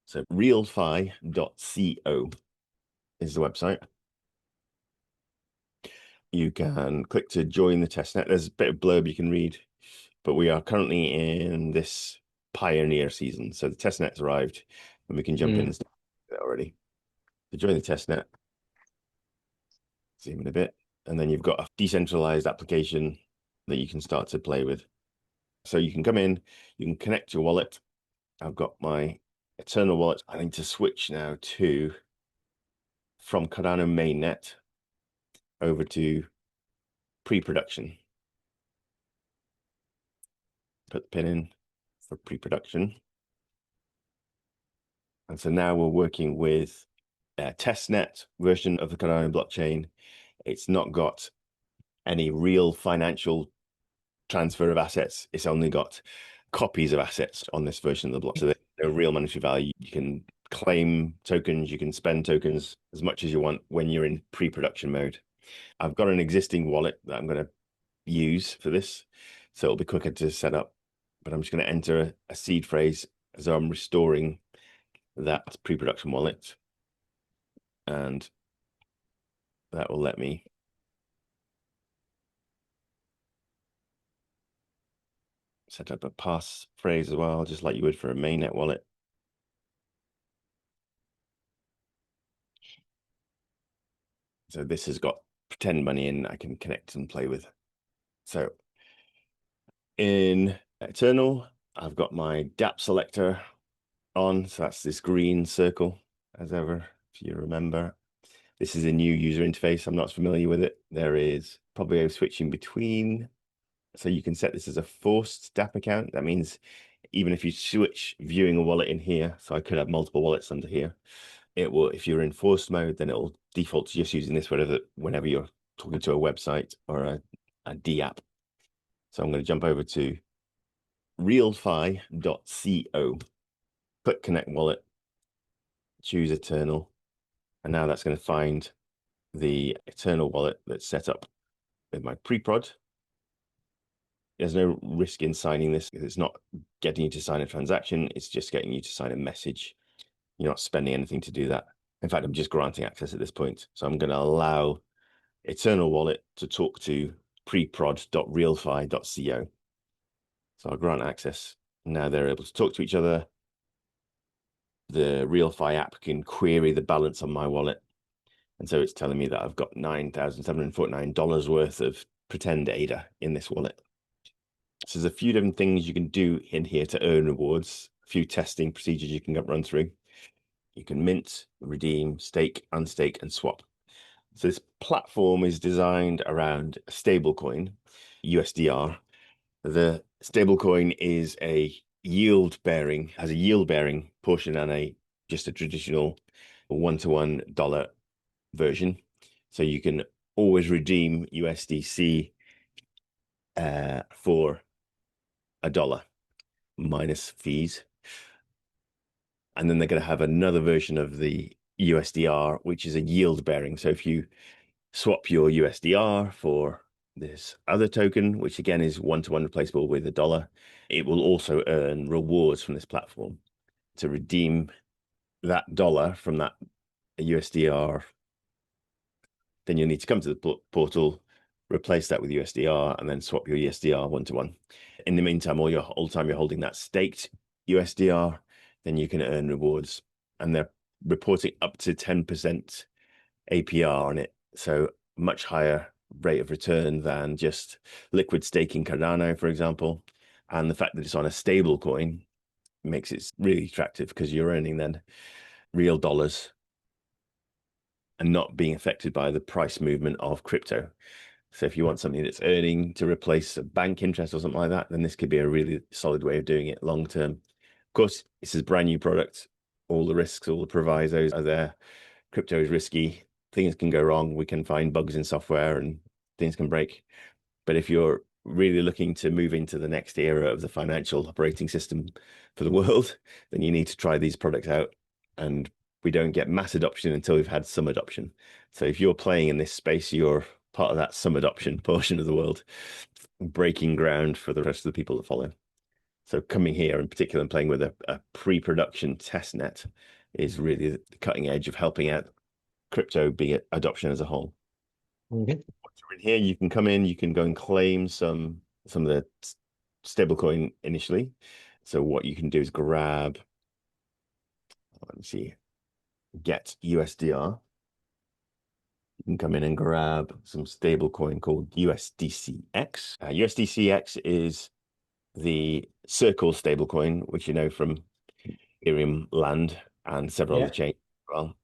So realfi.co is the website. You can click to join the testnet. There's a bit of blurb you can read, but we are currently in this pioneer season. So the testnet's arrived and we can jump in and start already. To join the testnet, zoom in a bit, and then you've got a decentralized application that you can start to play with. So you can come in, you can connect your wallet. I've got my Eternl wallet. I need to switch now from Cardano mainnet over to pre-production. Put the pin in for pre-production. And so now we're working with a testnet version of the Cardano blockchain. It's not got any real financial transfer of assets. It's only got copies of assets on this version of the block. So they're real monetary value. You can claim tokens, you can spend tokens as much as you want when you're in pre-production mode. I've got an existing wallet that I'm going to use for this, so it'll be quicker to set up. But I'm just going to enter a seed phrase as I'm restoring that pre-production wallet, and that will let me set up a passphrase as well, just like you would for a mainnet wallet. So this has got pretend money in I can connect and play with. So in Eternl, I've got my DApp selector on. So that's this green circle, as ever, if you remember. This is a new user interface. I'm not familiar with it. There is probably a switching between. So you can set this as a forced DApp account. That means even if you switch viewing a wallet in here, so I could have multiple wallets under here, it will, if you're in forced mode, then it will default to just using this whenever you're talking to a website or a DApp. So I'm going to jump over to realfi.co, click connect wallet, choose Eternl, and now that's going to find the Eternl wallet that's set up with my pre-prod. There's no risk in signing this because it's not getting you to sign a transaction. It's just getting you to sign a message. You're not spending anything to do that. In fact, I'm just granting access at this point. So I'm going to allow Eternl wallet to talk to preprod.realfi.co. So I'll grant access. Now they're able to talk to each other. The RealFi app can query the balance on my wallet. And so it's telling me that I've got $9,749 worth of pretend ADA in this wallet. So there's a few different things you can do in here to earn rewards, a few testing procedures you can run through. You can mint, redeem, stake, unstake, and swap. So this platform is designed around a stablecoin, USDR. The stablecoin is has a yield-bearing portion and just a traditional one-to-one dollar version. So you can always redeem USDC for $1 minus fees. And then they're going to have another version of the USDR, which is a yield bearing. So if you swap your USDR for this other token, which again is one-to-one replaceable with $1, it will also earn rewards from this platform to redeem that dollar from that USDR. Then you'll need to come to the portal, replace that with USDR, and then swap your USDR one-to-one. In the meantime, all the time you're holding that staked USDR, then you can earn rewards. And they're reporting up to 10% APR on it. So much higher rate of return than just liquid staking Cardano, for example. And the fact that it's on a stable coin makes it really attractive because you're earning then real dollars and not being affected by the price movement of crypto. So if you want something that's earning to replace a bank interest or something like that, then this could be a really solid way of doing it long term. Of course, this is a brand new product. All the risks, all the provisos are there. Crypto is risky. Things can go wrong. We can find bugs in software and things can break. But if you're really looking to move into the next era of the financial operating system for the world, then you need to try these products out. And we don't get mass adoption until we've had some adoption. So if you're playing in this space, you're part of that some adoption portion of the world, breaking ground for the rest of the people that follow. So coming here in particular and playing with a pre-production testnet is really the cutting edge of helping out crypto adoption as a whole. Mm-hmm. Once you're in here, you can come in, you can go and claim some of the stablecoin initially. So what you can do is grab, let me see, get USDR. You can come in and grab some stablecoin called USDCX. USDCX is the Circle stablecoin, which you know from Ethereum land and several other Yeah. chains as well.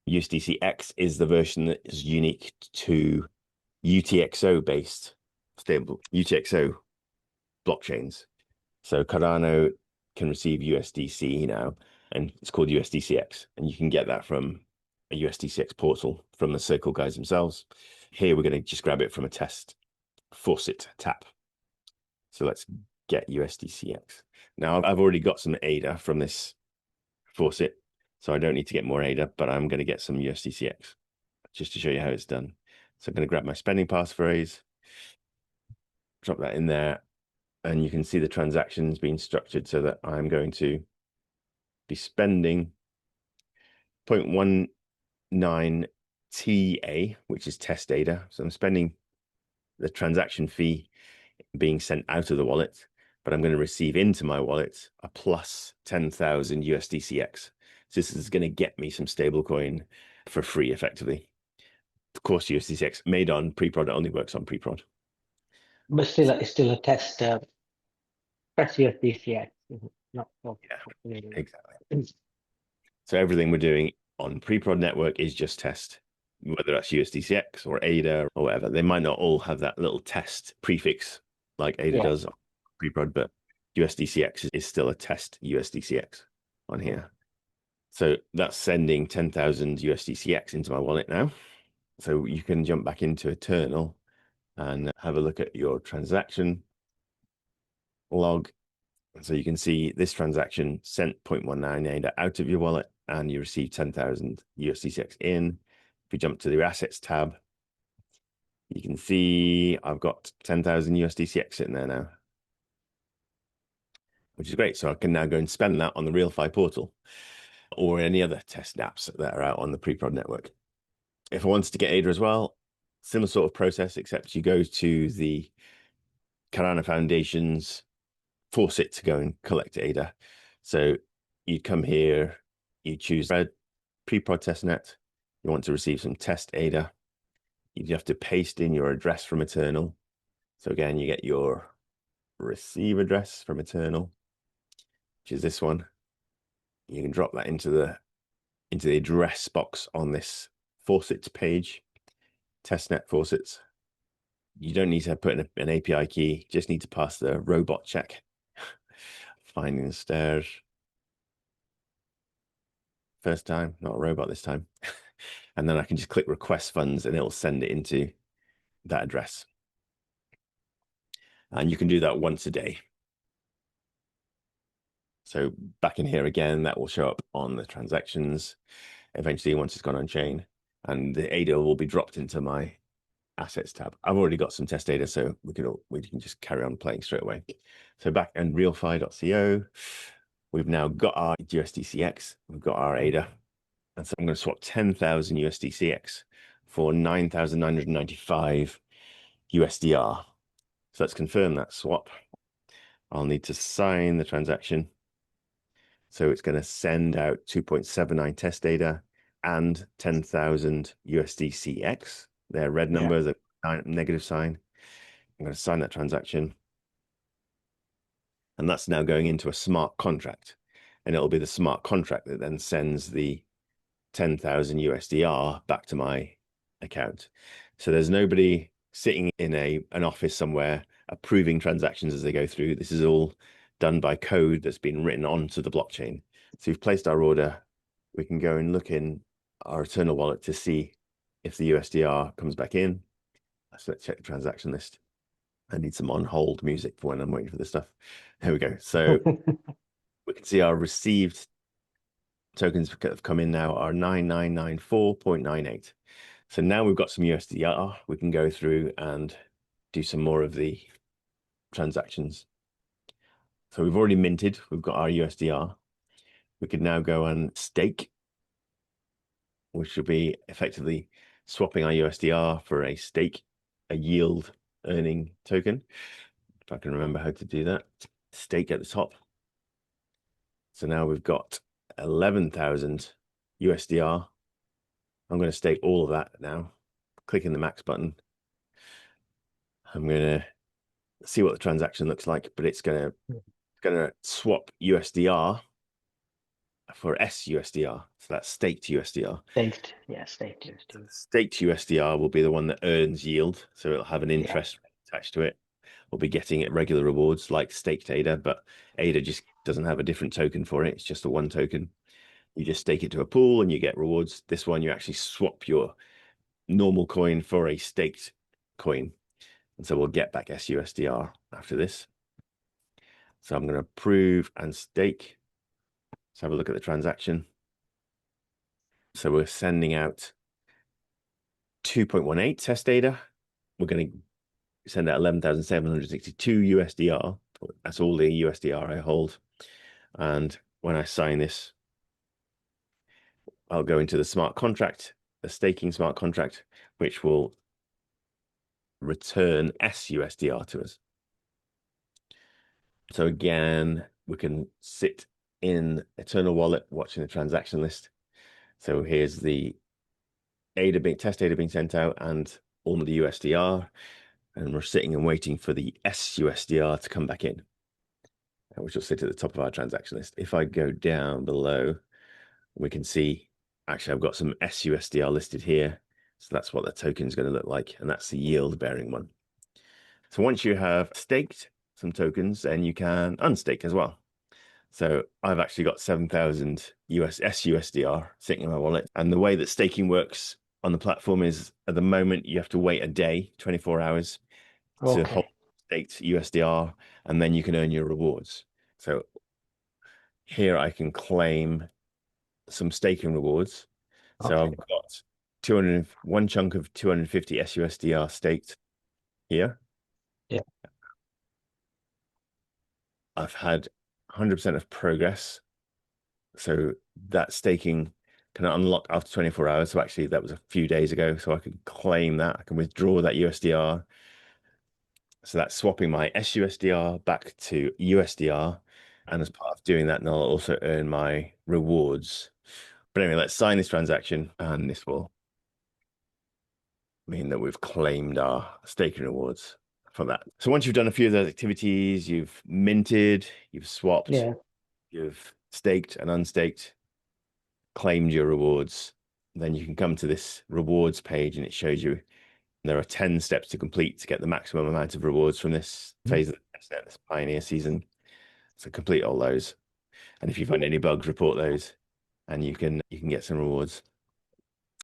USDCX is the version that is unique to UTXO based stable UTXO blockchains. So Cardano can receive USDC now, and it's called USDCX, and you can get that from a USDCX portal from the Circle guys themselves. Here we're going to just grab it from a test faucet tap. So let's get USDCX. Now I've already got some ADA from this faucet, so I don't need to get more ADA, but I'm going to get some USDCX just to show you how it's done. So I'm going to grab my spending passphrase, drop that in there, and you can see the transactions being structured so that I'm going to be spending 0.19 TA, which is test data. So I'm spending the transaction fee being sent out of the wallet, but I'm going to receive into my wallet a plus 10,000 USDCX. So this is going to get me some stablecoin for free, effectively. Of course, USDCX made on pre-prod, it only works on pre-prod. But still, it's still a test. Press USDCX, not for. Yeah, exactly. So everything we're doing on pre-prod network is just test, whether that's USDCX or ADA or whatever. They might not all have that little test prefix like ADA does on pre-prod, but USDCX is still a test USDCX on here. So that's sending 10,000 USDCX into my wallet now. So you can jump back into Eternl and have a look at your transaction log. So you can see this transaction sent 0.19 ADA out of your wallet and you receive 10,000 USDCX in. If you jump to the assets tab, you can see I've got 10,000 USDCX sitting there now, which is great. So I can now go and spend that on the RealFi portal or any other test apps that are out on the pre-prod network. If I wanted to get ADA as well, similar sort of process, except you go to the Cardano Foundation's faucet to go and collect ADA. So you'd come here, you choose pre-prod testnet, you want to receive some test ADA, you have to paste in your address from Eternl. So again, you get your receive address from Eternl, which is this one. You can drop that into the address box on this faucets page, testnet faucets. You don't need to put in an API key, just need to pass the robot check. Finding the stairs. First time, not a robot this time. And then I can just click request funds and it'll send it into that address. And you can do that once a day. So back in here again, that will show up on the transactions eventually once it's gone on chain. And the ADA will be dropped into my assets tab. I've already got some test data, so we can just carry on playing straight away. So back in realfi.co, we've now got our USDCX, we've got our ADA. And so I'm going to swap 10,000 USDCX for 9,995 USDR. So let's confirm that swap. I'll need to sign the transaction. So it's going to send out 2.79 test data and 10,000 USDCX. They're red numbers, a negative sign. I'm going to sign that transaction. And that's now going into a smart contract. And it'll be the smart contract that then sends the 10,000 USDR back to my account. So there's nobody sitting in an office somewhere approving transactions as they go through. This is all done by code that's been written onto the blockchain. So we've placed our order. We can go and look in our Eternl wallet to see if the USDR comes back in. So let's check the transaction list. I need some on hold music for when I'm waiting for this stuff. There we go. So we can see our received tokens that have come in now are 9994.98. So now we've got some USDR. We can go through and do some more of the transactions. So we've already minted. We've got our USDR. We could now go and stake, which would be effectively swapping our USDR for a stake, a yield earning token. If I can remember how to do that. Stake at the top. So now we've got 11,000 USDR. I'm going to stake all of that now. Clicking the max button. I'm going to see what the transaction looks like, but it's going to swap USDR for sUSDR. So that's staked USDR. Staked, yeah, staked USD. Staked USDR will be the one that earns yield. So it'll have an interest attached to it. We'll be getting it regular rewards like staked ADA, but ADA just doesn't have a different token for it. It's just a one token. You just stake it to a pool and you get rewards. This one, you actually swap your normal coin for a staked coin. And so we'll get back sUSDR after this. So I'm going to approve and stake. Let's have a look at the transaction. So we're sending out 2.18 test data. We're going to send out 11,762 USDR. That's all the USDR I hold. And when I sign this, I'll go into the smart contract, the staking smart contract, which will return sUSDR to us. So again, we can sit in Eternl wallet watching the transaction list. So here's the test data being sent out and all of the USDR. And we're sitting and waiting for the sUSDR to come back in, which will sit at the top of our transaction list. If I go down below, we can see, actually, I've got some sUSDR listed here. So that's what the token is going to look like. And that's the yield bearing one. So once you have staked some tokens, then you can unstake as well. So I've actually got 7,000 sUSDR sitting in my wallet. And the way that staking works on the platform is at the moment, you have to wait a day, 24 hours to hold staked USDR, and then you can earn your rewards. So here I can claim some staking rewards. So I've got 1 chunk of 250 sUSDR staked here. Yeah. I've had 100% of progress. So that staking can unlock after 24 hours. So actually that was a few days ago. So I can claim that. I can withdraw that USDR. So that's swapping my sUSDR back to USDR. And as part of doing that, I'll also earn my rewards. But anyway, let's sign this transaction and this will mean that we've claimed our staking rewards for that. So once you've done a few of those activities, you've minted, you've swapped, you've staked and unstaked, claimed your rewards, then you can come to this rewards page and it shows you there are 10 steps to complete to get the maximum amount of rewards from this phase of the testnet, this pioneer season. So complete all those. And if you find any bugs, report those and you can get some rewards.